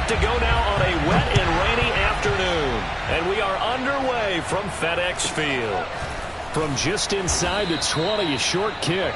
set to go now on a wet and rainy afternoon. And we are underway from FedEx Field. From just inside the 20, a short kick.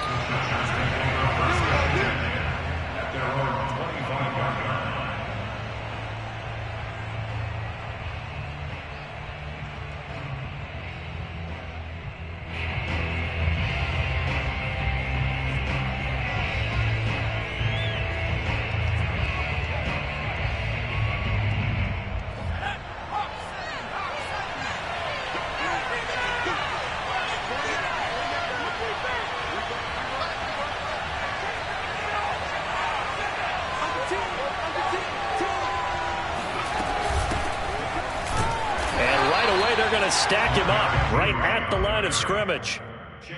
Stack him up right at the line of scrimmage.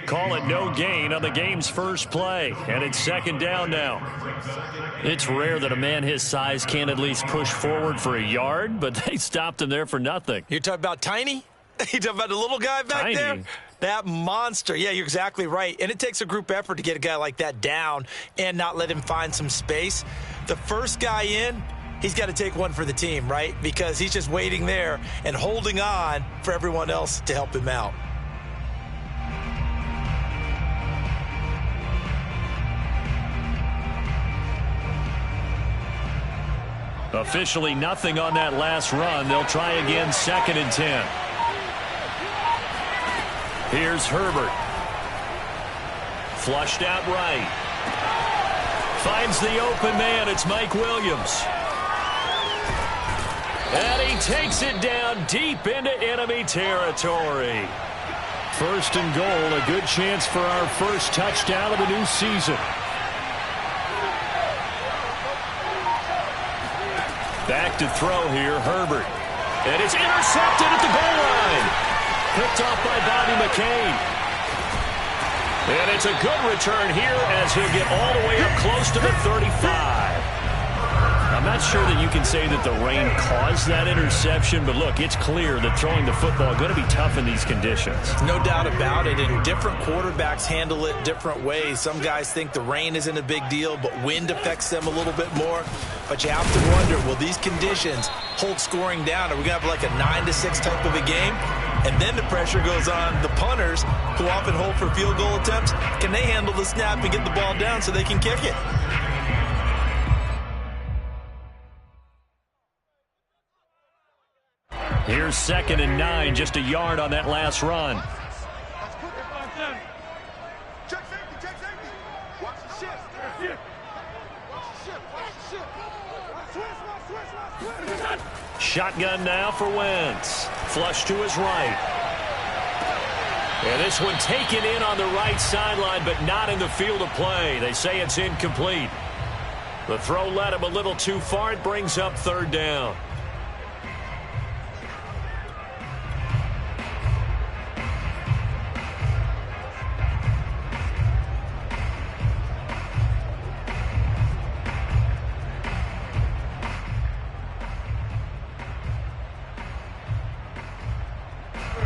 Call it no gain on the game's first play, and it's second down now. It's rare that a man his size can't at least push forward for a yard, but they stopped him there for nothing. You're talking about Tiny? You're talking about the little guy back there? That monster. Yeah, you're exactly right. And it takes a group effort to get a guy like that down and not let him find some space. The first guy in, he's got to take one for the team, right? Because he's just waiting there and holding on for everyone else to help him out. Officially nothing on that last run. They'll try again, second and 10. Here's Herbert. Flushed out right. Finds the open man. It's Mike Williams. And he takes it down deep into enemy territory. First and goal, a good chance for our first touchdown of the new season. Back to throw here, Herbert. And it's intercepted at the goal line. Picked off by Bobby McCain. And it's a good return here as he'll get all the way up close to the 35. I'm not sure that you can say that the rain caused that interception, but look, it's clear that throwing the football is going to be tough in these conditions. No doubt about it, and different quarterbacks handle it different ways. Some guys think the rain isn't a big deal, but wind affects them a little bit more. But you have to wonder, will these conditions hold scoring down? Are we going to have like a 9-6 type of a game? And then the pressure goes on the punters, who often hold for field goal attempts. Can they handle the snap and get the ball down so they can kick it? Here's second and 9, just a yard on that last run. Shotgun now for Wentz. Flush to his right. And this one taken in on the right sideline, but not in the field of play. They say it's incomplete. The throw led him a little too far. It brings up third down.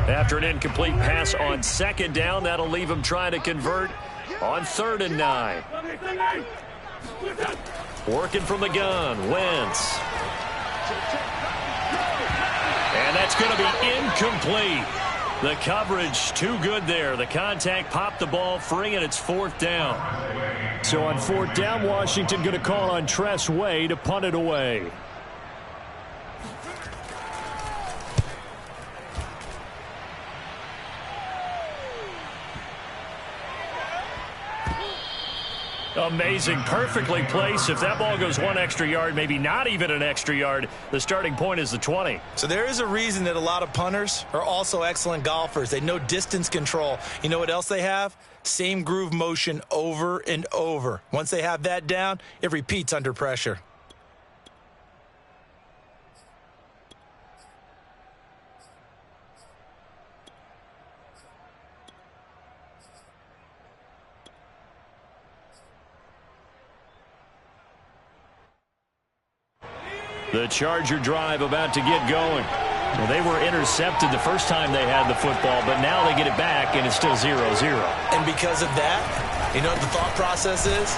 After an incomplete pass on second down, that'll leave him trying to convert on third and 9. Working from the gun, Wentz. And that's going to be incomplete. The coverage too good there. The contact popped the ball free, and it's fourth down. So on fourth down, Washington going to call on Tress Way to punt it away. Amazing, perfectly placed. If that ball goes one extra yard, maybe not even an extra yard, the starting point is the 20. So there is a reason that a lot of punters are also excellent golfers. They know distance control. You know what else they have? Same groove motion over and over. Once they have that down, it repeats under pressure. The Charger drive about to get going. Well, they were intercepted the first time they had the football, but now they get it back, and it's still 0-0. And because of that, you know what the thought process is?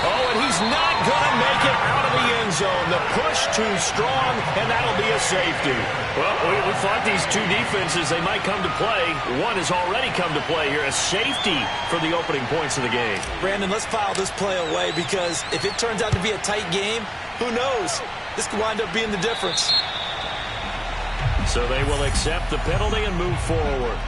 Oh, and he's not going to make it out of the end zone. The push too strong, and that'll be a safety. Well, we thought these two defenses, they might come to play. One has already come to play here. A safety for the opening points of the game. Brandon, let's file this play away because if it turns out to be a tight game, who knows? This could wind up being the difference. So they will accept the penalty and move forward.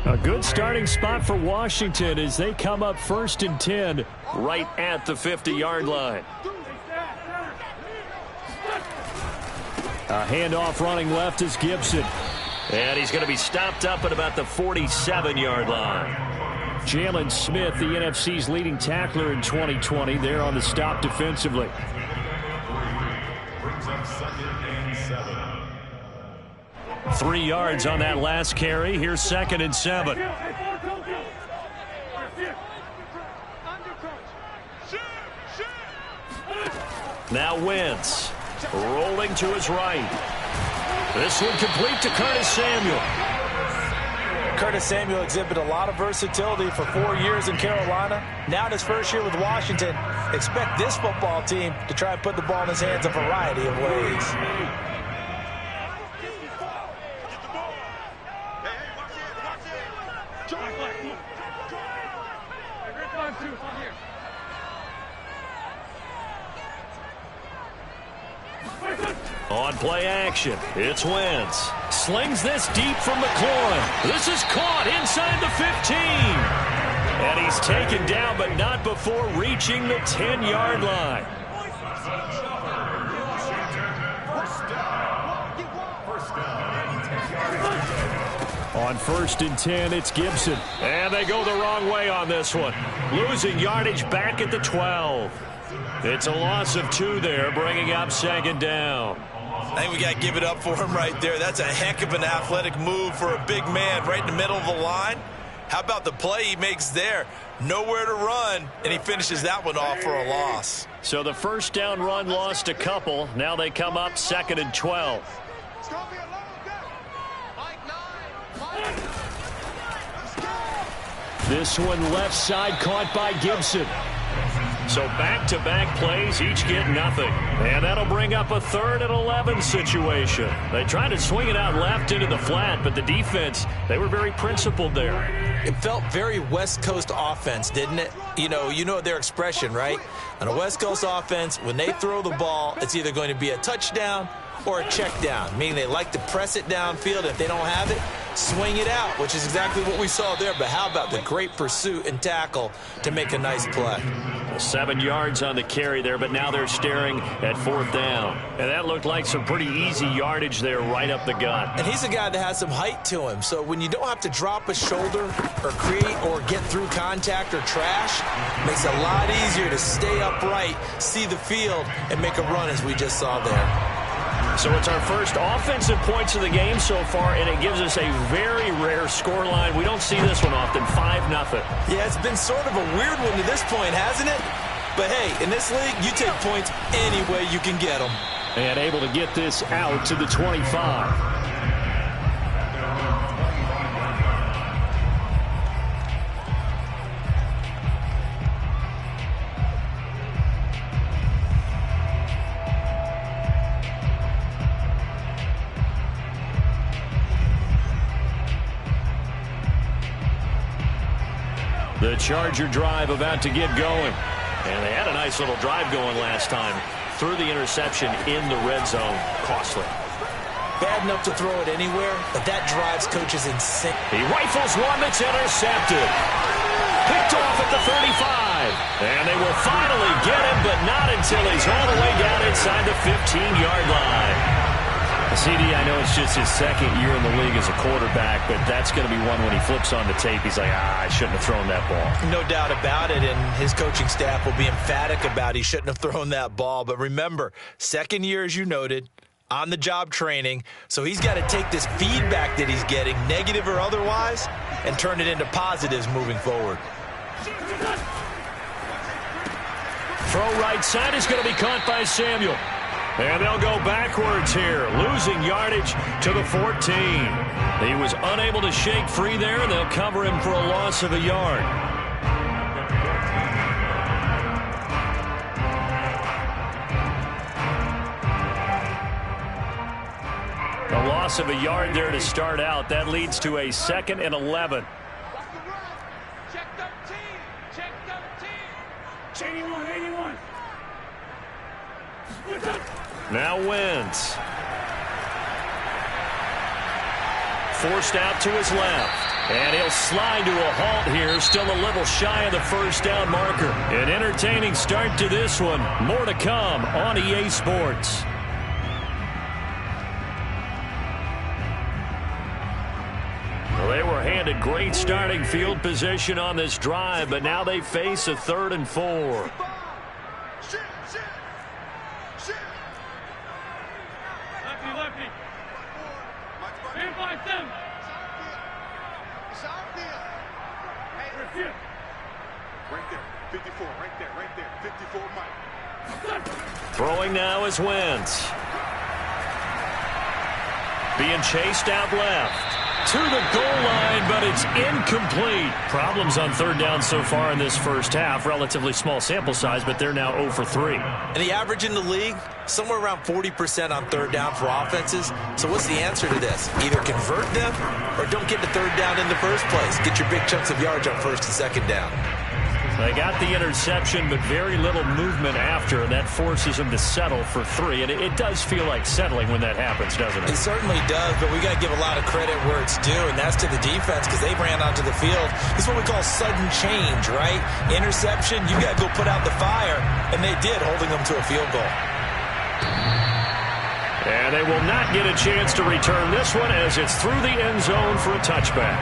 A good starting spot for Washington as they come up 1st and 10 right at the 50-yard line. A handoff running left is Gibson. And he's going to be stopped up at about the 47-yard line. Jalen Smith, the NFC's leading tackler in 2020, there on the stop defensively. Brings up 2nd and 7. 3 yards on that last carry. Here's 2nd and 7. Now Wentz rolling to his right. This one complete to Curtis Samuel. Curtis Samuel exhibited a lot of versatility for 4 years in Carolina. Now in his first year with Washington, expect this football team to try and put the ball in his hands a variety of ways. On play action, it's Wentz. Slings this deep from McLaurin. This is caught inside the 15. And he's taken down, but not before reaching the 10-yard line. On 1st and 10, it's Gibson. And they go the wrong way on this one. Losing yardage back at the 12. It's a loss of 2 there, bringing up 2nd down. I think we got to give it up for him right there. That's a heck of an athletic move for a big man right in the middle of the line. How about the play he makes there? Nowhere to run, and he finishes that one off for a loss. So the first down run lost a couple. Now they come up 2nd and 12. This one left side caught by Gibson. So back-to-back plays, each get nothing. And that'll bring up a 3rd and 11 situation. They tried to swing it out left into the flat, but the defense, they were very principled there. It felt very West Coast offense, didn't it? You know their expression, right? On a West Coast offense, when they throw the ball, it's either going to be a touchdown or a check down, meaning they like to press it downfield. If they don't have it, swing it out, which is exactly what we saw there. But how about the great pursuit and tackle to make a nice play? 7 yards on the carry there, but now they're staring at 4th down. And that looked like some pretty easy yardage there right up the gut. And he's a guy that has some height to him. So when you don't have to drop a shoulder or create or get through contact or trash, it makes it a lot easier to stay upright, see the field, and make a run as we just saw there. So it's our first offensive points of the game so far, and it gives us a very rare scoreline. We don't see this one often, 5-0. Yeah, it's been sort of a weird one to this point, hasn't it? But, hey, in this league, you take points any way you can get them. And able to get this out to the 25. The Charger drive about to get going. And they had a nice little drive going last time. Threw the interception in the red zone. Costly. Bad enough to throw it anywhere, but that drives coaches insane. He rifles one that's intercepted. Picked off at the 35. And they will finally get him, but not until he's all the way down inside the 15-yard line. CD, I know it's just his 2nd year in the league as a quarterback, but that's going to be one when he flips on the tape. He's like, I shouldn't have thrown that ball. No doubt about it, and his coaching staff will be emphatic about he shouldn't have thrown that ball. But remember, 2nd year, as you noted, on-the-job training, so he's got to take this feedback that he's getting, negative or otherwise, and turn it into positives moving forward. Throw right side is going to be caught by Samuel. And they'll go backwards here, losing yardage to the 14. He was unable to shake free there, and they'll cover him for a loss of a yard. A loss of a yard there to start out. That leads to a 2nd and 11. Check 13. Check 13. 81. Now Wentz. Forced out to his left. And he'll slide to a halt here. Still a little shy of the first down marker. An entertaining start to this one. More to come on EA Sports. Well, they were handed great starting field position on this drive, but now they face a 3rd and 4. Lefty. Stand by them. Right there, 54, right there, 54, Mike. Throwing now is Wentz. Being chased out left. To the goal line, but it's incomplete. Problems on 3rd down so far in this first half. Relatively small sample size, but they're now 0 for 3. And the average in the league, somewhere around 40% on 3rd down for offenses. So what's the answer to this? Either convert them or don't get to 3rd down in the first place. Get your big chunks of yards on 1st and 2nd down. They got the interception, but very little movement after, and that forces them to settle for 3. And it does feel like settling when that happens, doesn't it? It certainly does, but we got to give a lot of credit where it's due, and that's to the defense because they ran onto the field. It's what we call sudden change, right? Interception, you got to go put out the fire, and they did, holding them to a field goal. And they will not get a chance to return this one as it's through the end zone for a touchback.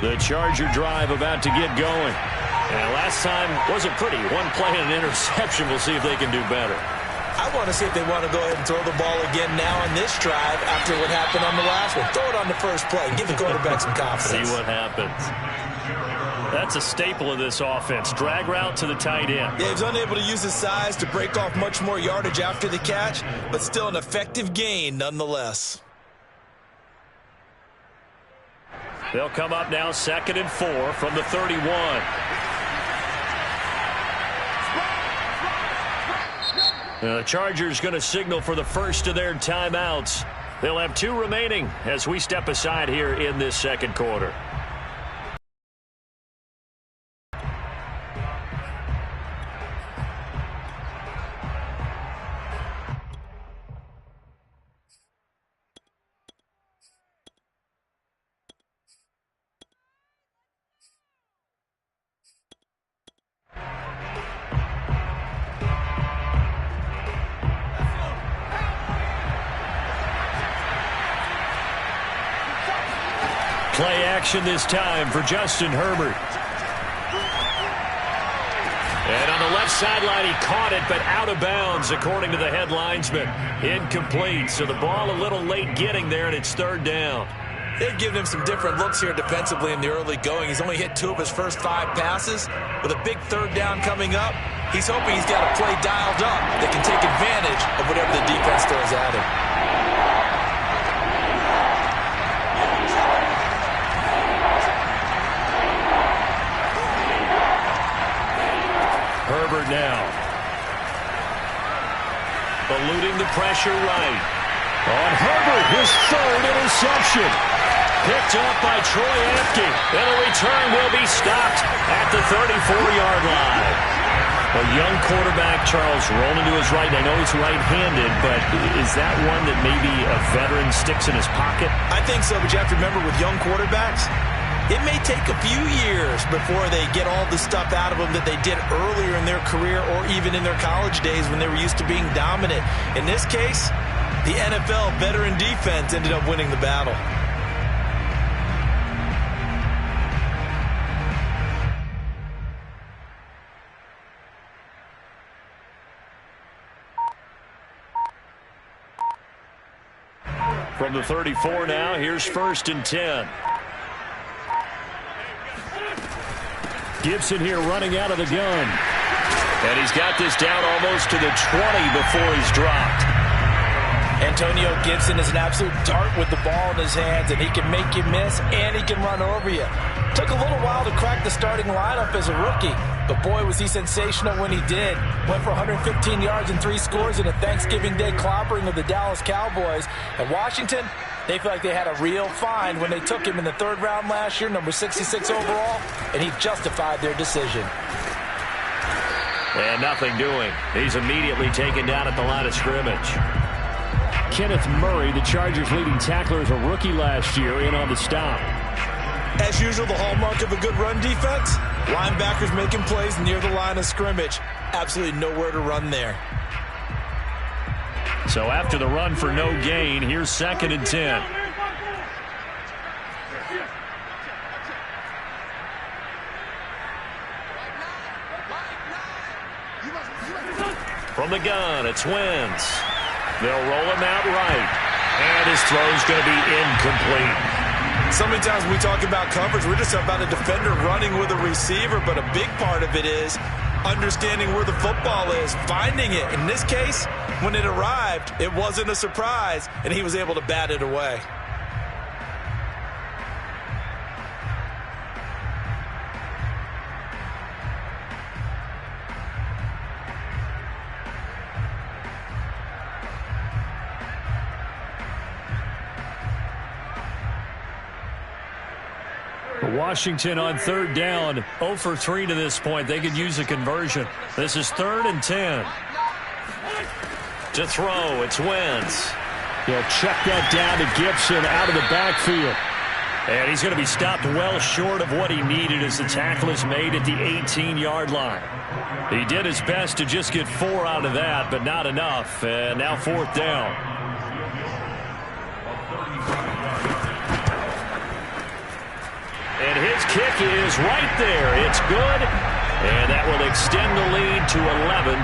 The Charger drive about to get going. And last time wasn't pretty. One play and an interception. We'll see if they can do better. I want to see if they want to go ahead and throw the ball again now on this drive after what happened on the last one. Throw it on the first play. Give the quarterback some confidence. See what happens. That's a staple of this offense. Drag route to the tight end. Yeah, he's unable to use his size to break off much more yardage after the catch, but still an effective gain nonetheless. They'll come up now 2nd and 4 from the 31. The Chargers going to signal for the first of their timeouts. They'll have 2 remaining as we step aside here in this second quarter. Play action this time for Justin Herbert. And on the left sideline, he caught it, but out of bounds, according to the head linesman. Incomplete, so the ball a little late getting there, and it's 3rd down. They've given him some different looks here defensively in the early going. He's only hit 2 of his first 5 passes. With a big 3rd down coming up, he's hoping he's got a play dialed up that can take advantage of whatever the defense throws at him. Herbert now. Eluding the pressure right. On Herbert, his 3rd interception. Picked up by Troy Apke. And a return will be stopped at the 34-yard line. A young quarterback, Charles, rolling to his right. I know he's right-handed, but is that one that maybe a veteran sticks in his pocket? I think so, but you have to remember with young quarterbacks, it may take a few years before they get all the stuff out of them that they did earlier in their career or even in their college days when they were used to being dominant. In this case, the NFL veteran defense ended up winning the battle. From the 34 now, here's 1st and 10. Gibson here running out of the gun. And he's got this down almost to the 20 before he's dropped. Antonio Gibson is an absolute dart with the ball in his hands, and he can make you miss, and he can run over you. Took a little while to crack the starting lineup as a rookie, but boy, was he sensational when he did. Went for 115 yards and 3 scores in a Thanksgiving Day clobbering of the Dallas Cowboys. And Washington, they feel like they had a real find when they took him in the 3rd round last year, number 66 overall, and he justified their decision. And nothing doing. He's immediately taken down at the line of scrimmage. Kenneth Murray, the Chargers' leading tackler, as a rookie last year, in on the stop. As usual, the hallmark of a good run defense, linebackers making plays near the line of scrimmage. Absolutely nowhere to run there. So after the run for no gain, here's 2nd and 10. From the gun, it's Wentz. They'll roll him out right. And his throw's going to be incomplete. So many times when we talk about coverage, we're just about a defender running with a receiver, but a big part of it is understanding where the football is, finding it. In this case, when it arrived, it wasn't a surprise, and he was able to bat it away. Washington on 3rd down, 0 for 3 to this point. They could use a conversion. This is 3rd and 10. To throw, it's Wentz. He'll check that down to Gibson out of the backfield. And he's going to be stopped well short of what he needed as the tackle is made at the 18-yard line. He did his best to just get 4 out of that, but not enough. And now 4th down. And his kick is right there. It's good. And that will extend the lead to 11-0.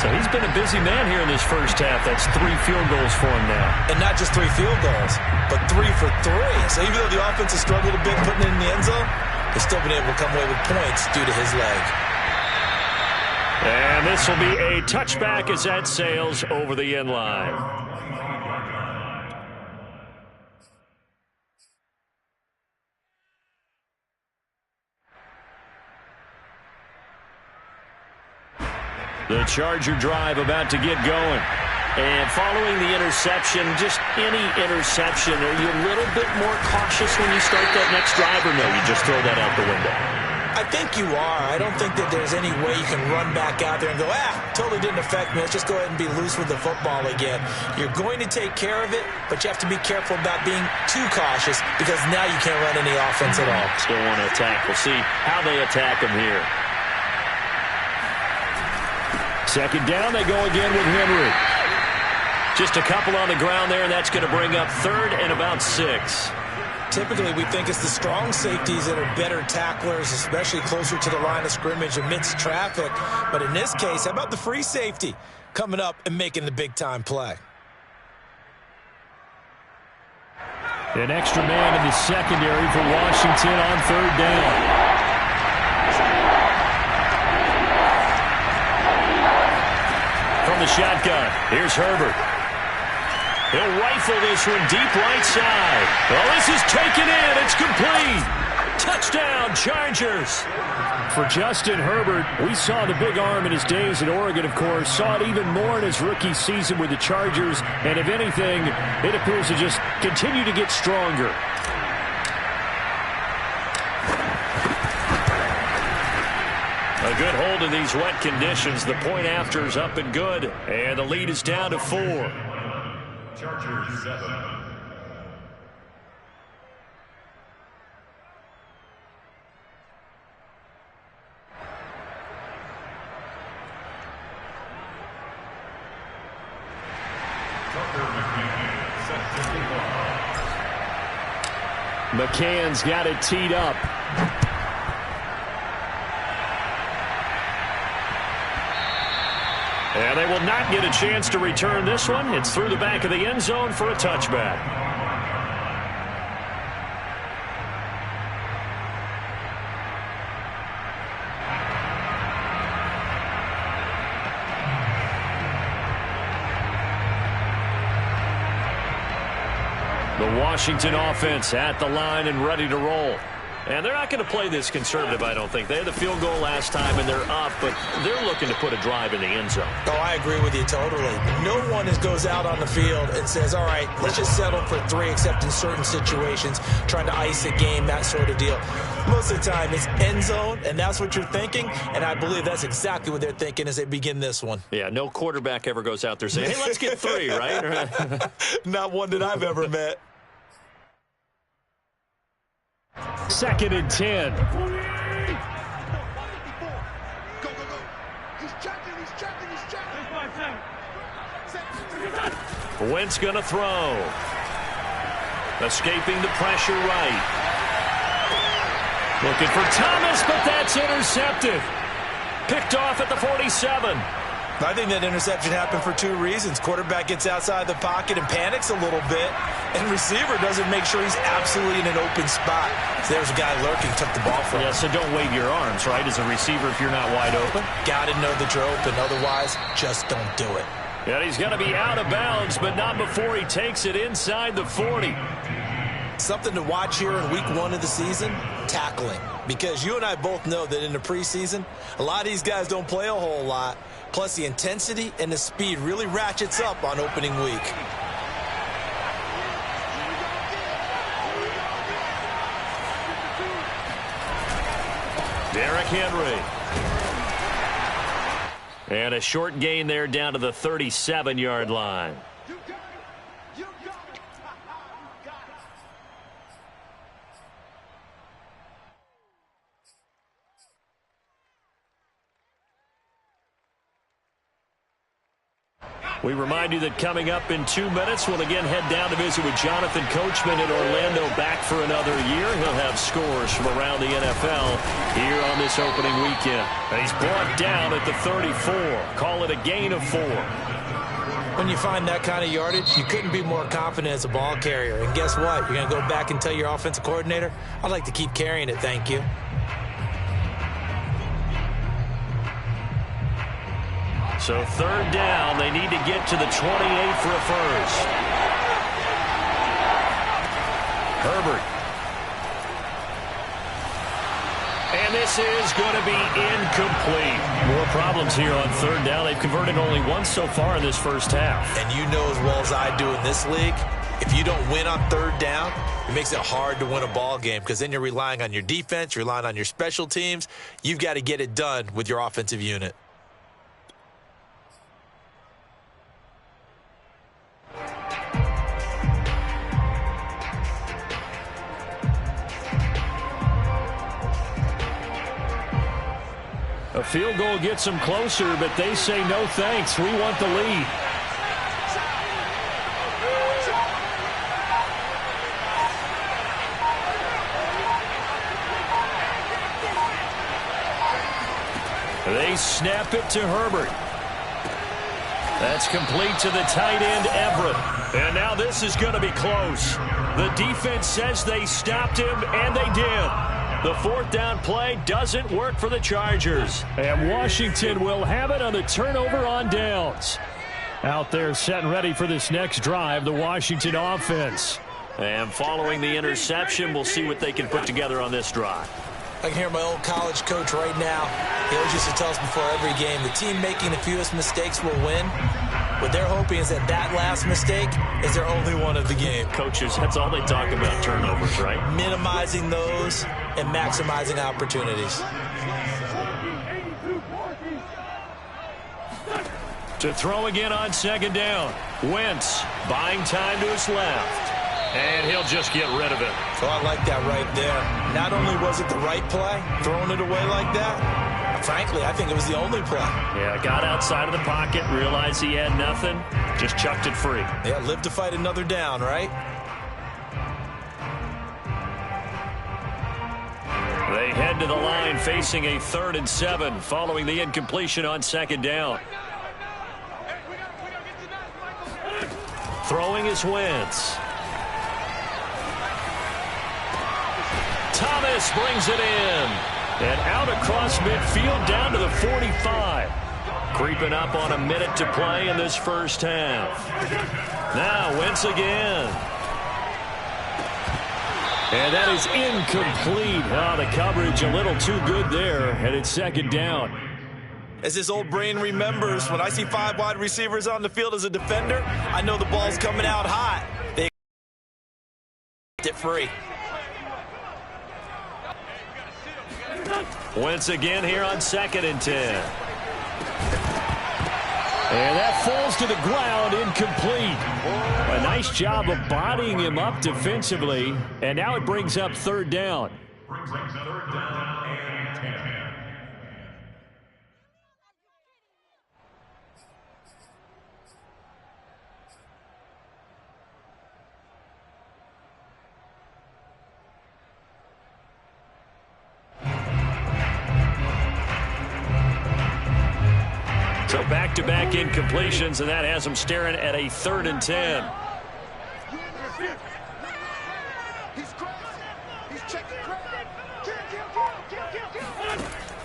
So he's been a busy man here in this first half. That's 3 field goals for him now. And not just 3 field goals, but 3 for 3. So even though the offense has struggled a bit putting it in the end zone, they've still been able to come away with points due to his leg. And this will be a touchback as that sails over the end line. The Charger drive about to get going. And following the interception, just any interception, are you a little bit more cautious when you start that next drive, or no, you just throw that out the window? I think you are. I don't think that there's any way you can run back out there and go, totally didn't affect me. Let's just go ahead and be loose with the football again. You're going to take care of it, but you have to be careful about being too cautious because now you can't run any offense at all. Still want to attack. We'll see how they attack him here. 2nd down, they go again with Henry. Just a couple on the ground there, and that's going to bring up 3rd and about 6. Typically, we think it's the strong safeties that are better tacklers, especially closer to the line of scrimmage amidst traffic. But in this case, how about the free safety coming up and making the big-time play? An extra man in the secondary for Washington on 3rd down. From the shotgun, here's Herbert. He'll rifle this one deep right side. Well, this is taken in. It's complete. Touchdown, Chargers. For Justin Herbert, we saw the big arm in his days at Oregon, of course. Saw it even more in his rookie season with the Chargers. And if anything, it appears to just continue to get stronger. A good hold in these wet conditions. The point after is up and good. And the lead is down to 4. Chargers 7. McCann's got it teed up. And they will not get a chance to return this one. It's through the back of the end zone for a touchback. The Washington offense at the line and ready to roll. And they're not going to play this conservative, I don't think. They had the field goal last time, and they're up, but they're looking to put a drive in the end zone. Oh, I agree with you totally. No one goes out on the field and says, all right, let's just settle for 3, except in certain situations, trying to ice a game, that sort of deal. Most of the time, it's end zone, and that's what you're thinking, and I believe that's exactly what they're thinking as they begin this one. Yeah, no quarterback ever goes out there saying, hey, let's get 3, right? Not one that I've ever met. 2nd and 10. Go, go, go. He's checking. Wentz going to throw. Escaping the pressure right. Looking for Thomas, but that's intercepted. Picked off at the 47. I think that interception happened for 2 reasons. Quarterback gets outside the pocket and panics a little bit, and receiver doesn't make sure he's absolutely in an open spot. So there's a guy lurking, took the ball from him. Yeah, so don't wave your arms, right, as a receiver if you're not wide open. Got to know that you're open. Otherwise, just don't do it. And he's going to be out of bounds, but not before he takes it inside the 40. Something to watch here in week 1 of the season, tackling. Because you and I both know that in the preseason, a lot of these guys don't play a whole lot. Plus, the intensity and the speed really ratchets up on opening week. Derrick Henry. And a short gain there down to the 37-yard line. We remind you that coming up in 2 minutes, we'll again head down to visit with Jonathan Coachman in Orlando, back for another year. He'll have scores from around the NFL here on this opening weekend. And he's brought down at the 34. Call it a gain of 4. When you find that kind of yardage, you couldn't be more confident as a ball carrier. And guess what? You're going to go back and tell your offensive coordinator, I'd like to keep carrying it, thank you. So 3rd down, they need to get to the 28 for a first. Herbert. And this is going to be incomplete. More problems here on 3rd down. They've converted only once so far in this first half. And you know as well as I do in this league, if you don't win on 3rd down, it makes it hard to win a ball game because then you're relying on your defense, you're relying on your special teams. You've got to get it done with your offensive unit. A field goal gets them closer, but they say no thanks. We want the lead. They snap it to Herbert. That's complete to the tight end, Everett. And now this is going to be close. The defense says they stopped him, and they did. The 4th down play doesn't work for the Chargers. And Washington will have it on the turnover on downs. Out there set and ready for this next drive, the Washington offense. And following the interception, we'll see what they can put together on this drive. I can hear my old college coach right now. He always used to tell us before every game, the team making the fewest mistakes will win. What they're hoping is that last mistake is their only one of the game. Coaches, that's all they talk about, turnovers, right? Minimizing those and maximizing opportunities. To throw again on 2nd down. Wentz buying time to his left. And he'll just get rid of it. Oh, I like that right there. Not only was it the right play, throwing it away like that, frankly, I think it was the only play. Yeah, got outside of the pocket, realized he had nothing, just chucked it free. Yeah, live to fight another down, right? They head to the line facing a 3rd and 7 following the incompletion on 2nd down. Throwing is Wentz. Thomas brings it in. And out across midfield down to the 45. Creeping up on a minute to play in this first half. Now Wentz again. And that is incomplete. Oh, the coverage a little too good there, and it's 2nd down. As his old brain remembers, when I see 5 wide receivers on the field as a defender, I know the ball's coming out hot. They get it free. Wentz again here on 2nd and 10. And that falls to the ground, incomplete. A nice job of bodying him up defensively. And now it brings up 3rd down. So back-to-back incompletions, and that has them staring at a 3rd and 10.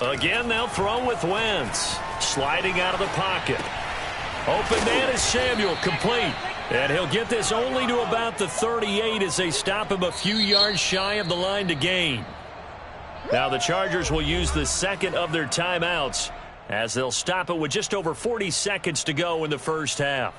Again, they'll throw with Wentz. Sliding out of the pocket. Open man is Samuel, complete. And he'll get this only to about the 38 as they stop him a few yards shy of the line to gain. Now the Chargers will use the 2nd of their timeouts, as they'll stop it with just over 40 seconds to go in the first half.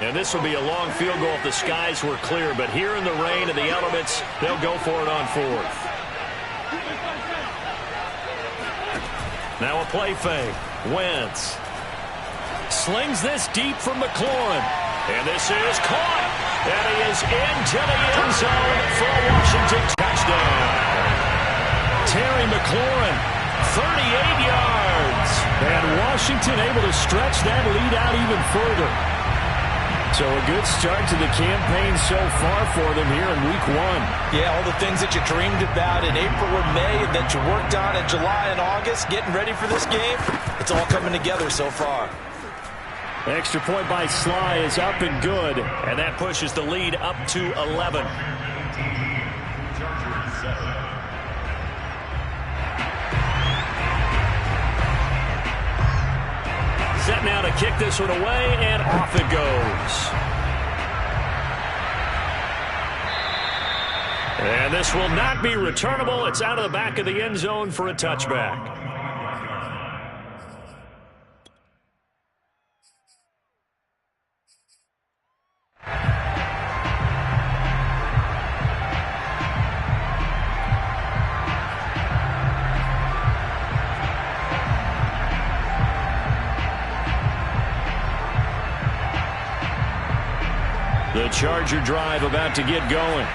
And this will be a long field goal if the skies were clear, but here in the rain and the elements, they'll go for it on 4th. Now a play fake. Wentz slings this deep from McLaurin. And this is caught. And he is into the end zone for a Washington touchdown. Terry McLaurin, 38 yards. And Washington able to stretch that lead out even further. So a good start to the campaign so far for them here in Week 1. Yeah, all the things that you dreamed about in April and May and that you worked on in July and August, getting ready for this game, it's all coming together so far. Extra point by Sly is up and good, and that pushes the lead up to 11. Set now to kick this one away, and off it goes. And this will not be returnable. It's out of the back of the end zone for a touchback. The Charger drive about to get going.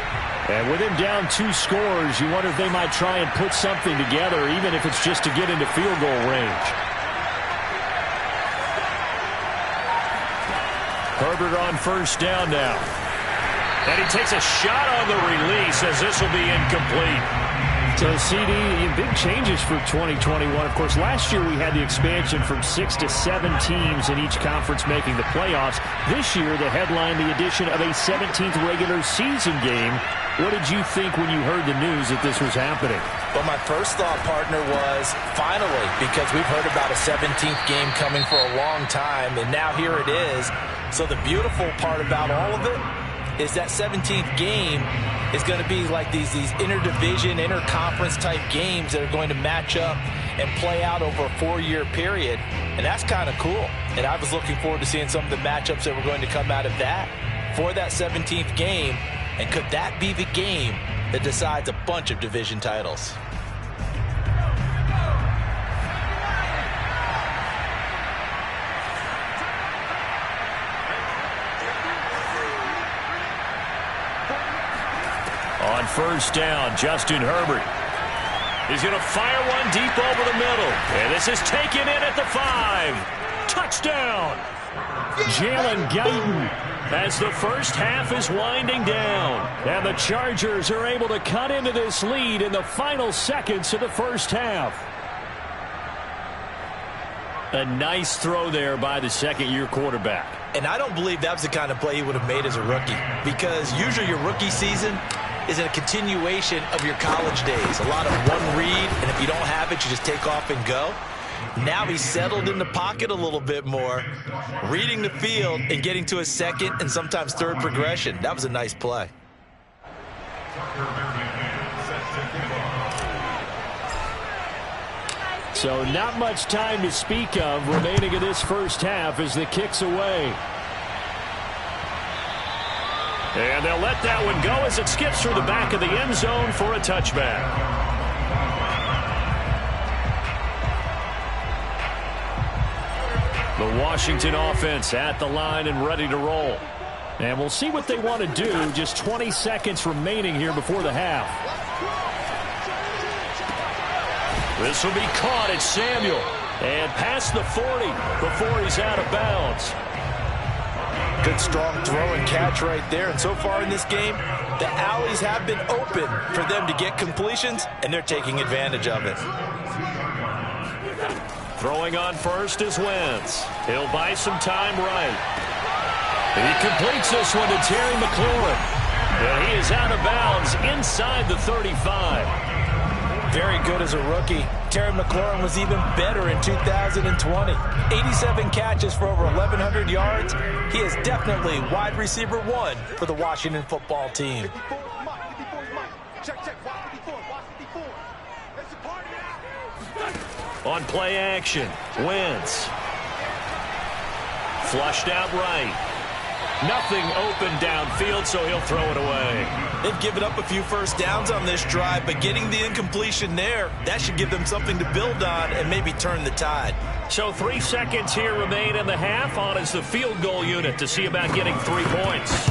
And with him down 2 scores, you wonder if they might try and put something together, even if it's just to get into field goal range. Herbert on 1st down now. And he takes a shot on the release as this will be incomplete. So, CD, big changes for 2021. Of course, last year we had the expansion from 6 to 7 teams in each conference making the playoffs. This year, the headline, the addition of a 17th regular season game. What did you think when you heard the news that this was happening? Well, my first thought, partner, was finally, because we've heard about a 17th game coming for a long time, and now here it is. So the beautiful part about all of it is that 17th game is going to be like these interdivision, interconference type games that are going to match up and play out over a 4-year period. And that's kind of cool. And I was looking forward to seeing some of the matchups that were going to come out of that for that 17th game. And could that be the game that decides a bunch of division titles? On On first down, Justin Herbert. He's going to fire one deep over the middle. And this is taken in at the 5. Touchdown! Jalen Guyton as the first half is winding down. And the Chargers are able to cut into this lead in the final seconds of the first half. A nice throw there by the second-year quarterback. And I don't believe that was the kind of play he would have made as a rookie, because usually your rookie season is a continuation of your college days. A lot of one read, and if you don't have it, you just take off and go. Now he's settled in the pocket a little bit more, reading the field and getting to a second and sometimes third progression. That was a nice play. So not much time to speak of remaining in this first half as the kick's away. And they'll let that one go as it skips through the back of the end zone for a touchback. The Washington offense at the line and ready to roll. And we'll see what they want to do. Just 20 seconds remaining here before the half. This will be caught at Samuel. And past the 40 before he's out of bounds. Good strong throw and catch right there. And so far in this game, the alleys have been open for them to get completions, and they're taking advantage of it. Throwing on first is Wentz. He'll buy some time right. He completes this one to Terry McLaurin. And he is out of bounds inside the 35. Very good as a rookie. Terry McLaurin was even better in 2020. 87 catches for over 1,100 yards. He is definitely wide receiver 1 for the Washington football team. On play action, Wentz. Flushed out right. Nothing open downfield, so he'll throw it away. They've given up a few first downs on this drive, but getting the incompletion there, that should give them something to build on and maybe turn the tide. So 3 seconds here remain in the half. On is the field goal unit to see about getting 3 points.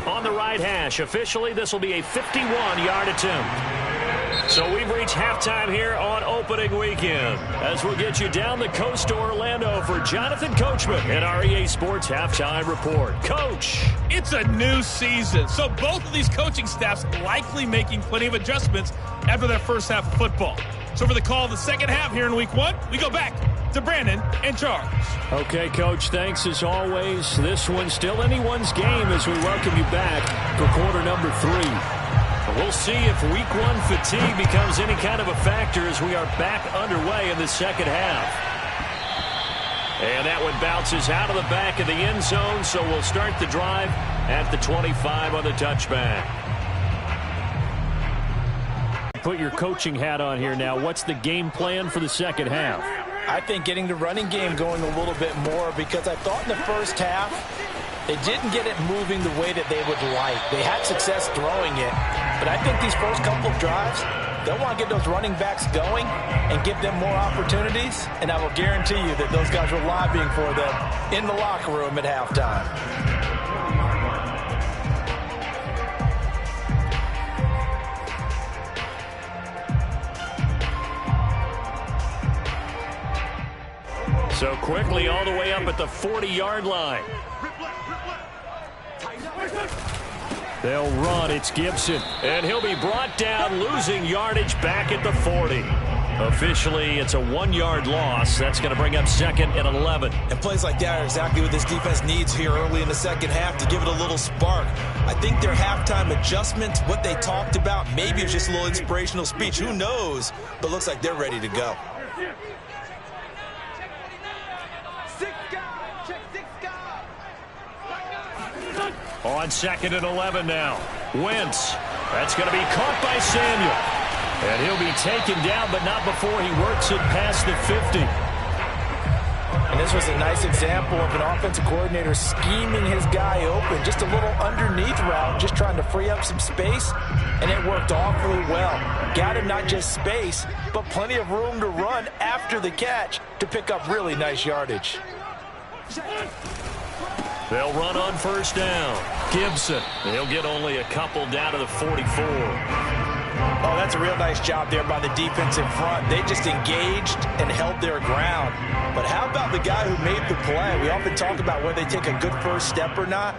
On the right hash, officially this will be a 51-yard attempt. So we've reached halftime here on opening weekend as we'll get you down the coast to Orlando for Jonathan Coachman and our EA Sports Halftime Report. Coach. It's a new season, so both of these coaching staffs likely making plenty of adjustments after their first half of football. So for the call of the second half here in week 1, we go back to Brandon and Charles. Okay, Coach, thanks as always. This one's still anyone's game as we welcome you back for quarter number 3. We'll see if week 1 fatigue becomes any kind of a factor as we are back underway in the second half. And that one bounces out of the back of the end zone, so we'll start the drive at the 25 on the touchback. Put your coaching hat on here now. What's the game plan for the second half? I think getting the running game going a little bit more, because I thought in the first half they didn't get it moving the way that they would like. They had success throwing it, but I think these first couple of drives, they'll want to get those running backs going and give them more opportunities, and I will guarantee you that those guys were lobbying for them in the locker room at halftime. So quickly all the way up at the 40-yard line. They'll run. It's Gibson. And he'll be brought down, losing yardage back at the 40. Officially, it's a 1-yard loss. That's going to bring up second and 11. And plays like that are exactly what this defense needs here early in the second half to give it a little spark. I think their halftime adjustments, what they talked about, maybe it's just a little inspirational speech. Who knows? But looks like they're ready to go. On second and 11 now. Wentz. That's going to be caught by Samuel. And he'll be taken down, but not before he works it past the 50. And this was a nice example of an offensive coordinator scheming his guy open. Just a little underneath route, just trying to free up some space. And it worked awfully well. Got him not just space, but plenty of room to run after the catch to pick up really nice yardage. They'll run on first down. Gibson, he'll get only a couple down to the 44. Oh, that's a real nice job there by the defense in front. They just engaged and held their ground. But how about the guy who made the play? We often talk about whether they take a good first step or not.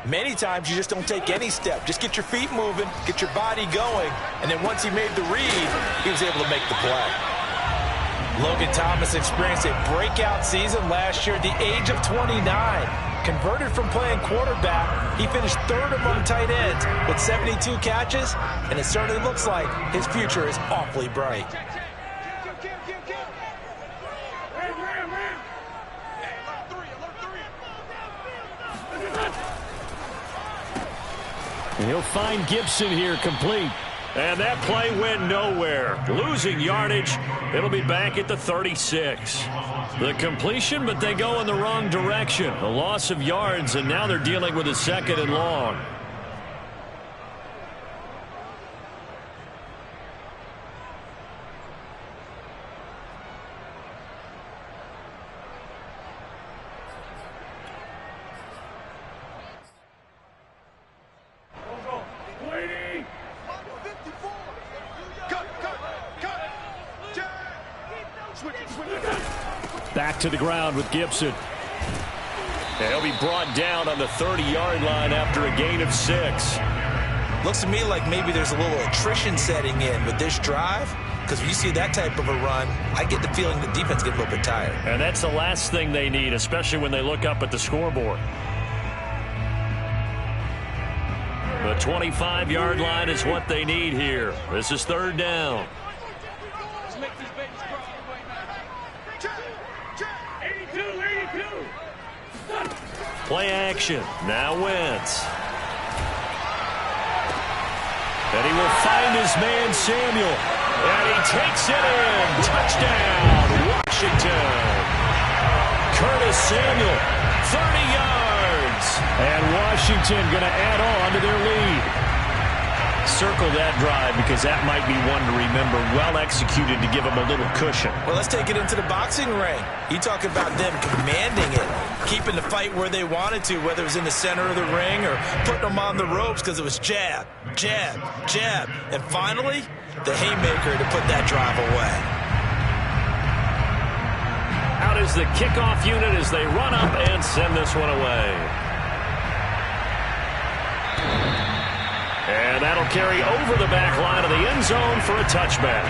Many times you just don't take any step. Just get your feet moving, get your body going, and then once he made the read, he was able to make the play. Logan Thomas experienced a breakout season last year at the age of 29. Converted from playing quarterback, he finished third among tight ends with 72 catches, and it certainly looks like his future is awfully bright. He'll find Gibson here complete. And that play went nowhere. Losing yardage. It'll be back at the 36. The completion, but they go in the wrong direction. A loss of yards, and now they're dealing with a 2nd and long. Back to the ground with Gibson. He'll be brought down on the 30-yard line after a gain of 6. Looks to me like maybe there's a little attrition setting in with this drive, because when you see that type of a run, I get the feeling the defense gets a little bit tired. And that's the last thing they need, especially when they look up at the scoreboard. The 25-yard line is what they need here. This is 3rd down. Let's make these babies crawl. 82. Play action. Now Wentz. And he will find his man Samuel. And he takes it in. Touchdown, Washington. Curtis Samuel, 30 yards. And Washington going to add on to their lead. Circle that drive because that might be one to remember. Well executed to give them a little cushion. Well, let's take it into the boxing ring. You talk about them commanding it, keeping the fight where they wanted to, whether it was in the center of the ring or putting them on the ropes because it was jab, jab, jab. And finally, the haymaker to put that drive away. Out is the kickoff unit as they run up and send this one away. And that'll carry over the back line of the end zone for a touchback.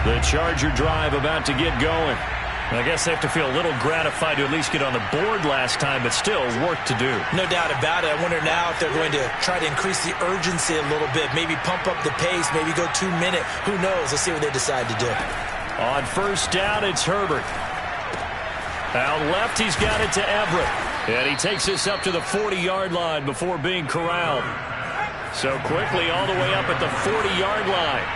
The Charger drive about to get going. I guess they have to feel a little gratified to at least get on the board last time, but still work to do. No doubt about it. I wonder now if they're going to try to increase the urgency a little bit, maybe pump up the pace, maybe go 2-minute. Who knows? Let's see what they decide to do. On first down, it's Herbert. Out left, he's got it to Everett. And he takes this up to the 40-yard line before being corralled. So quickly all the way up at the 40-yard line.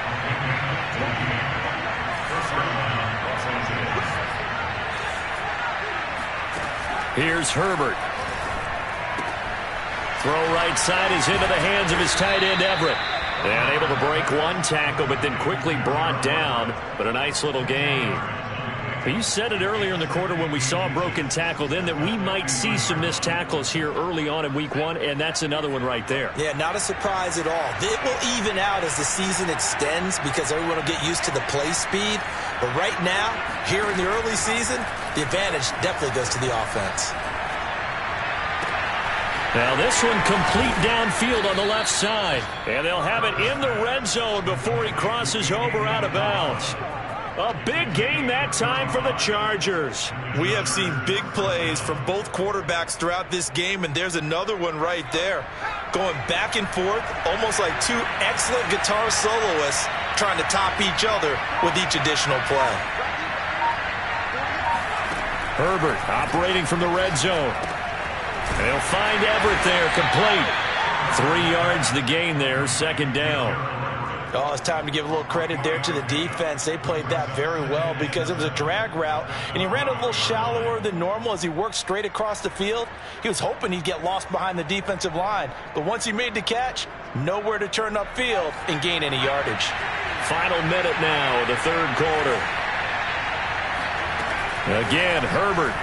Here's Herbert. Throw right side is into the hands of his tight end, Everett. And able to break one tackle, but then quickly brought down. But a nice little gain. You said it earlier in the quarter when we saw a broken tackle then that we might see some missed tackles here early on in week 1, and that's another one right there. Yeah, not a surprise at all. It will even out as the season extends because everyone will get used to the play speed. But right now, here in the early season, the advantage definitely goes to the offense. Now this one complete downfield on the left side. And they'll have it in the red zone before he crosses over out of bounds. A big gain that time for the Chargers. We have seen big plays from both quarterbacks throughout this game, and there's another one right there. Going back and forth, almost like two excellent guitar soloists trying to top each other with each additional play. Herbert operating from the red zone. And he'll find Everett there, complete. 3 yards the gain there, second down. Oh, it's time to give a little credit there to the defense. They played that very well because it was a drag route, and he ran a little shallower than normal as he worked straight across the field. He was hoping he'd get lost behind the defensive line, but once he made the catch, nowhere to turn upfield and gain any yardage. Final minute now of the third quarter. Again, Herbert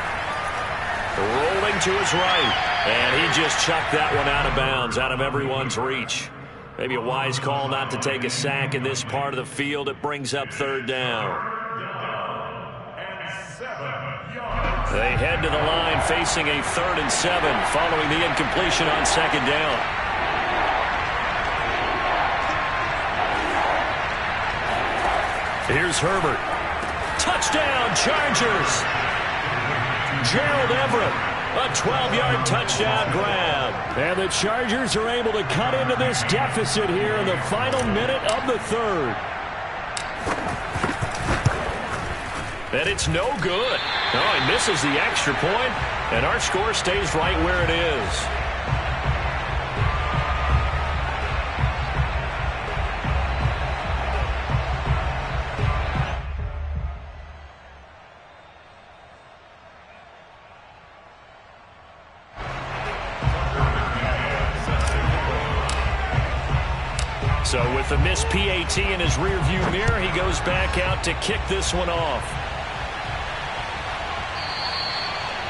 rolling to his right, and he just chucked that one out of bounds, out of everyone's reach. Maybe a wise call not to take a sack in this part of the field. It brings up third down. They head to the line facing a 3rd and 7 following the incompletion on second down. Here's Herbert. Touchdown, Chargers. Gerald Everett. A 12-yard touchdown grab. And the Chargers are able to cut into this deficit here in the final minute of the third. And it's no good. Oh, he misses the extra point, and our score stays right where it is. So with the missed PAT in his rearview mirror, he goes back out to kick this one off.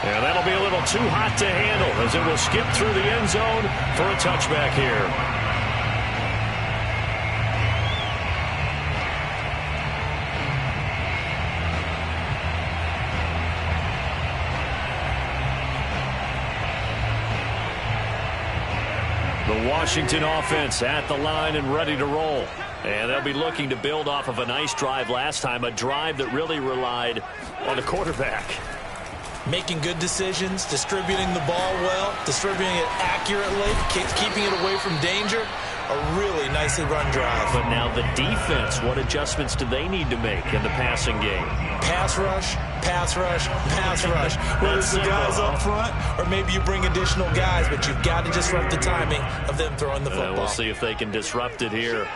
And that'll be a little too hot to handle as it will skip through the end zone for a touchback here. The Washington offense at the line and ready to roll. And they'll be looking to build off of a nice drive last time, a drive that really relied on the quarterback. Making good decisions, distributing the ball well, distributing it accurately, keeping it away from danger. A really nicely run drive. But now the defense, what adjustments do they need to make in the passing game? Pass rush, pass rush, pass rush. Whether it's the guys up front or maybe you bring additional guys, but you've got to disrupt the timing of them throwing the football. We'll see if they can disrupt it here.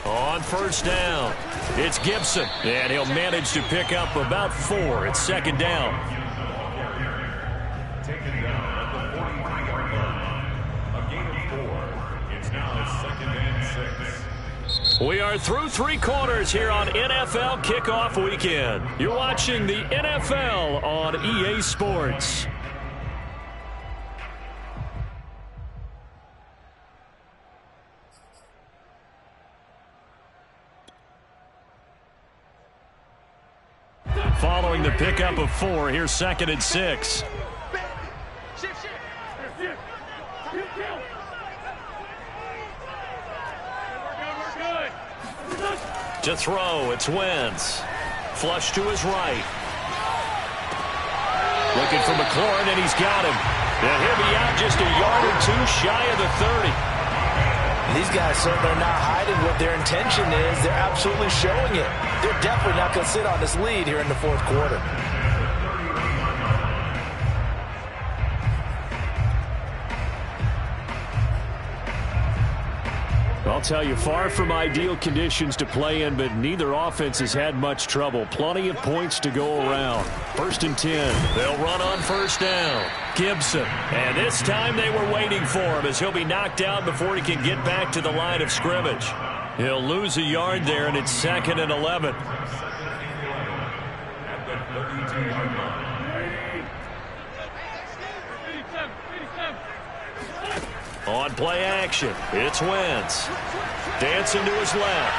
On first down, it's Gibson, and he'll manage to pick up about 4. It's second down. We are through 3 quarters here on NFL Kickoff Weekend. You're watching the NFL on EA Sports. Following the pickup of 4, here's 2nd and 6. To throw, it's Wentz. Flush to his right. Looking for McLaurin, and he's got him. And he'll be out just a yard or 2 shy of the 30. These guys certainly are not hiding what their intention is. They're absolutely showing it. They're definitely not going to sit on this lead here in the 4th quarter. I'll tell you, far from ideal conditions to play in, but neither offense has had much trouble. Plenty of points to go around. 1st and 10. They'll run on first down. Gibson. And this time they were waiting for him as he'll be knocked down before he can get back to the line of scrimmage. He'll lose a yard there, and it's 2nd and 11. On play action, it's Wentz. Dancing to his left.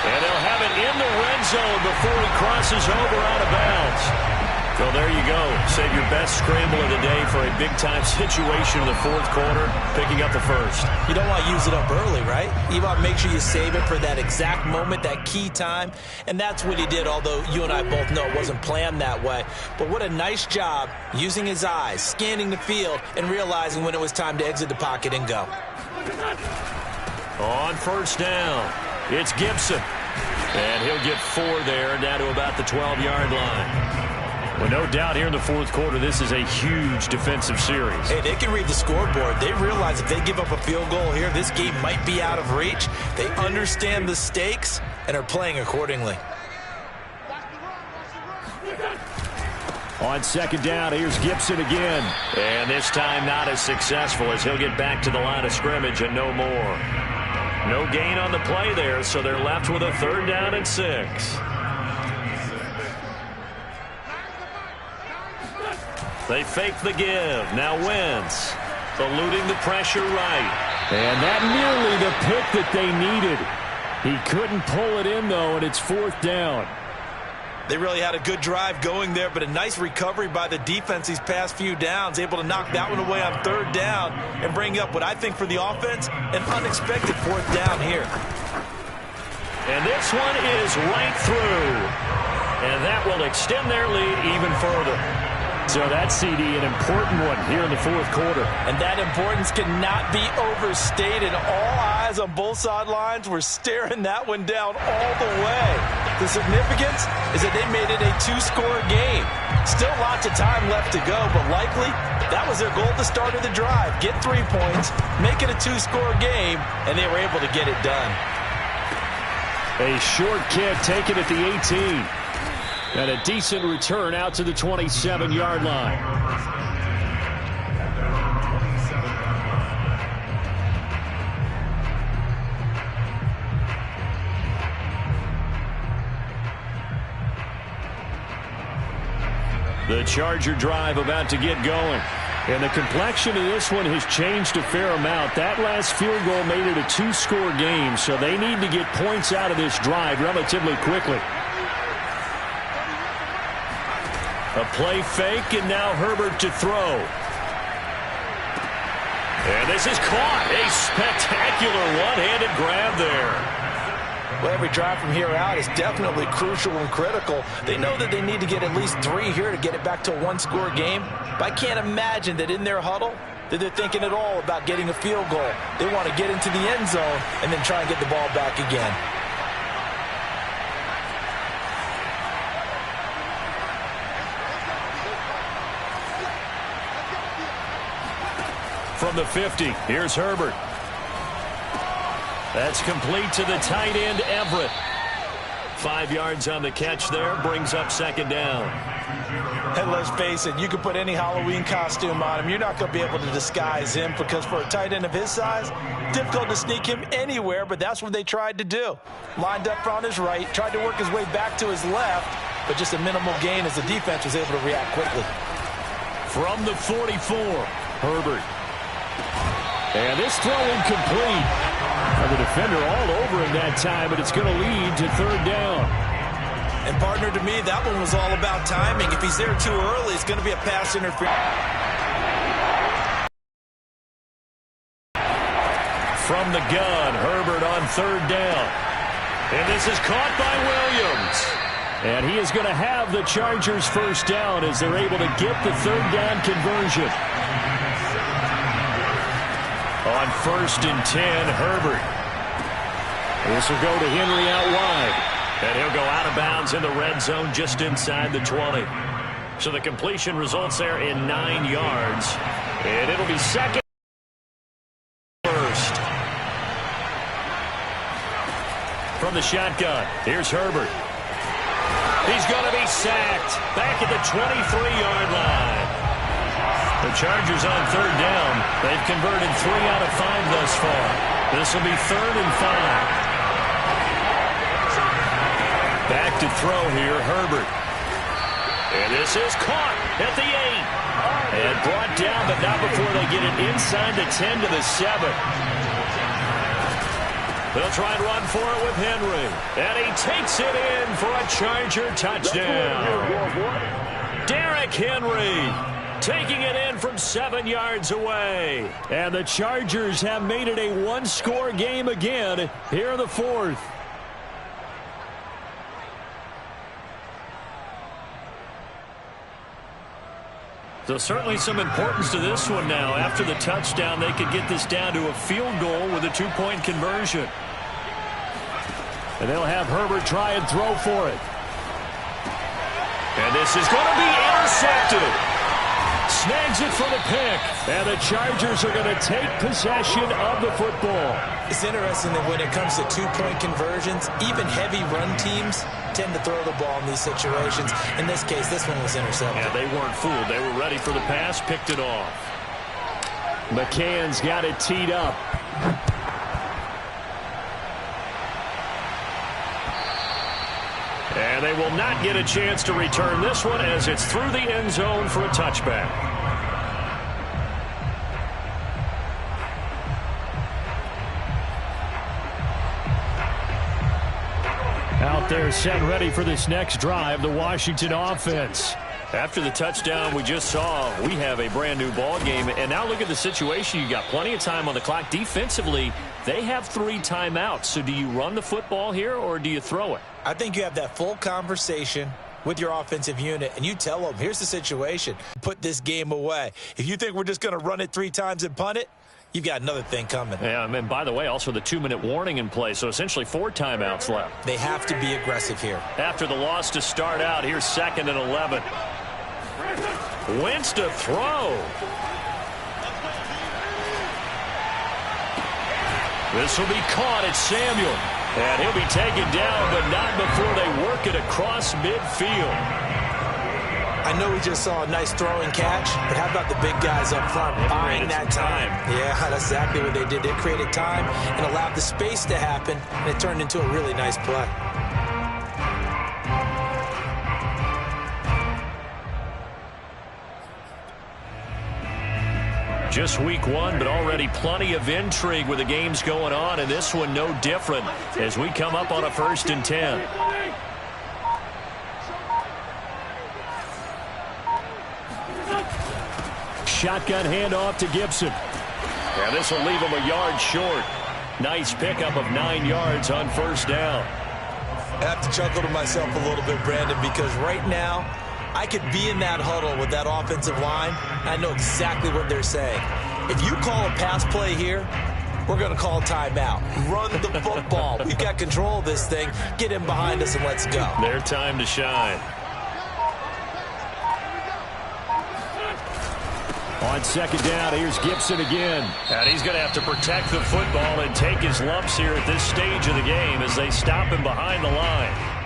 And they'll have it in the red zone before he crosses over out of bounds. So there you go. Save your best scramble of the day for a big-time situation in the 4th quarter, picking up the 1st. You don't want to use it up early, right? You want to make sure you save it for that exact moment, that key time. And that's what he did, although you and I both know it wasn't planned that way. But what a nice job using his eyes, scanning the field, and realizing when it was time to exit the pocket and go. On first down, it's Gibson. And he'll get 4 there, down to about the 12-yard line. Well, no doubt here in the fourth quarter, this is a huge defensive series. Hey, they can read the scoreboard. They realize if they give up a field goal here, this game might be out of reach. They understand the stakes and are playing accordingly. On second down, here's Gibson again. And this time not as successful as he'll get back to the line of scrimmage and no more. No gain on the play there, so they're left with a 3rd down and 6. They fake the give. Now Wentz eluding the pressure right. And that nearly the pick that they needed. He couldn't pull it in, though, and it's 4th down. They really had a good drive going there, but a nice recovery by the defense these past few downs, able to knock that one away on 3rd down and bring up what I think for the offense, an unexpected 4th down here. And this one is right through. And that will extend their lead even further. So that CD, an important one here in the fourth quarter. And that importance cannot be overstated. All eyes on both sidelines were staring that one down all the way. The significance is that they made it a 2-score game. Still lots of time left to go, but likely that was their goal at the start of the drive. Get 3 points, make it a 2-score game, and they were able to get it done. A short kick taken at the 18. And a decent return out to the 27-yard line. The Charger drive about to get going. And the complexion of this one has changed a fair amount. That last field goal made it a 2-score game, so they need to get points out of this drive relatively quickly. A play fake, and now Herbert to throw. And this is caught. A spectacular one-handed grab there. Well, every drive from here out is definitely crucial and critical. They know that they need to get at least 3 here to get it back to a 1-score game. But I can't imagine that in their huddle that they're thinking at all about getting a field goal. They want to get into the end zone and then try and get the ball back again. From the 50, here's Herbert. That's complete to the tight end, Everett. 5 yards on the catch there, brings up second down. And let's face it, you can put any Halloween costume on him. You're not going to be able to disguise him because for a tight end of his size, difficult to sneak him anywhere, but that's what they tried to do. Lined up on his right, tried to work his way back to his left, but just a minimal gain as the defense was able to react quickly. From the 44, Herbert. And this throw incomplete. The defender all over him that time, but it's going to lead to 3rd down. And partner, to me, that one was all about timing. If he's there too early, it's going to be a pass interference. From the gun, Herbert on 3rd down. And this is caught by Williams. And he is going to have the Chargers' 1st down as they're able to get the 3rd down conversion. On 1st and 10, Herbert. This will go to Henry out wide. And he'll go out of bounds in the red zone just inside the 20. So the completion results there in 9 yards. And it'll be second. First. From the shotgun, here's Herbert. He's going to be sacked back at the 23-yard line. The Chargers on 3rd down. They've converted 3 out of 5 thus far. This will be 3rd and 5. Back to throw here, Herbert. And this is caught at the 8. And brought down, but not before they get it inside the 10 to the 7. They'll try and run for it with Henry. And he takes it in for a Charger touchdown. Derrick Henry taking it in from 7 yards away. And the Chargers have made it a 1-score game again here in the 4th. So certainly some importance to this one now. After the touchdown, they could get this down to a field goal with a 2-point conversion. And they'll have Herbert try and throw for it. And this is going to be intercepted. Snags it for the pick. And the Chargers are going to take possession of the football. It's interesting that when it comes to two-point conversions, even heavy run teams tend to throw the ball in these situations. In this case, this one was intercepted. Yeah, they weren't fooled. They were ready for the pass, picked it off. McCann's got it teed up. And they will not get a chance to return this one as it's through the end zone for a touchback. Out there set ready for this next drive, the Washington offense. After the touchdown we just saw, we have a brand new ball game. And now look at the situation. You got plenty of time on the clock. Defensively, they have 3 timeouts. So do you run the football here or do you throw it? I think you have that full conversation with your offensive unit, and you tell them, here's the situation. Put this game away. If you think we're just going to run it 3 times and punt it, you've got another thing coming. Yeah, and by the way, also the 2-minute warning in play, so essentially 4 timeouts left. They have to be aggressive here. After the loss to start out, here's 2nd and 11. Wentz to throw. This will be caught at Samuel. And he'll be taken down, but not before they work it across midfield. I know we just saw a nice throwing catch, but how about the big guys up front buying that time? Yeah, that's exactly what they did. They created time and allowed the space to happen, and it turned into a really nice play. Just week 1, but already plenty of intrigue with the games going on, and this one no different as we come up on a 1st and 10. Shotgun handoff to Gibson. And this will leave him a yard short. Nice pickup of 9 yards on 1st down. I have to chuckle to myself a little bit, Brandon, because right now, I could be in that huddle with that offensive line. I know exactly what they're saying. If you call a pass play here, we're going to call timeout. Run the football. We've got control of this thing. Get in behind us and let's go. Their time to shine. On 2nd down, here's Gibson again. And he's going to have to protect the football and take his lumps here at this stage of the game as they stop him behind the line.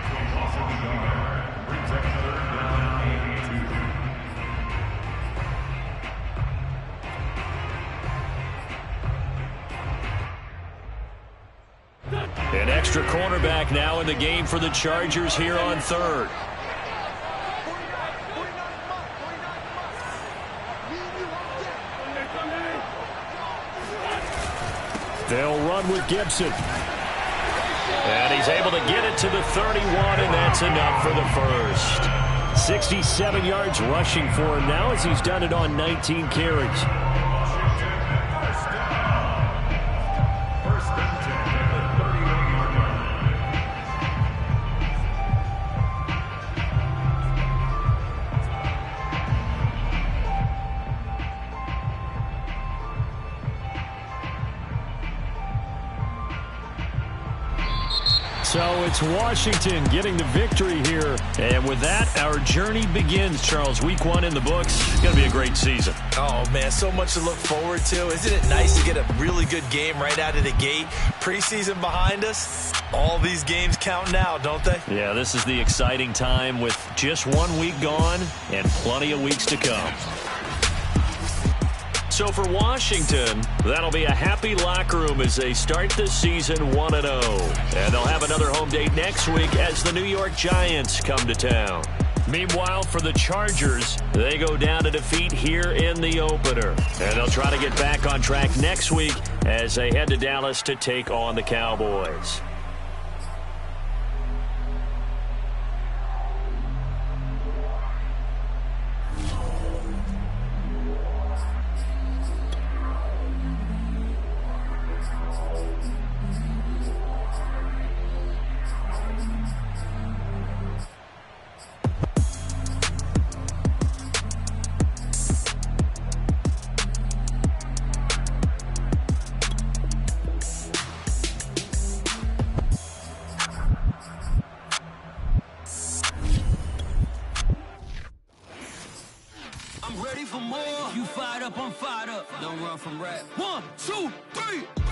An extra cornerback now in the game for the Chargers here on 3rd. They'll run with Gibson. And he's able to get it to the 31, and that's enough for the first. 67 yards rushing for him now as he's done it on 19 carries. So it's Washington getting the victory here. And with that, our journey begins, Charles. Week 1 in the books. It's going to be a great season. Oh, man, so much to look forward to. Isn't it nice to get a really good game right out of the gate? Preseason behind us. All these games count now, don't they? Yeah, this is the exciting time with just 1 week gone and plenty of weeks to come. So for Washington, that'll be a happy locker room as they start the season 1-0. And they'll have another home date next week as the New York Giants come to town. Meanwhile, for the Chargers, they go down to defeat here in the opener. And they'll try to get back on track next week as they head to Dallas to take on the Cowboys. I'm ready for more. You fired up, I'm fired up. Don't run from rap. 1, 2, 3.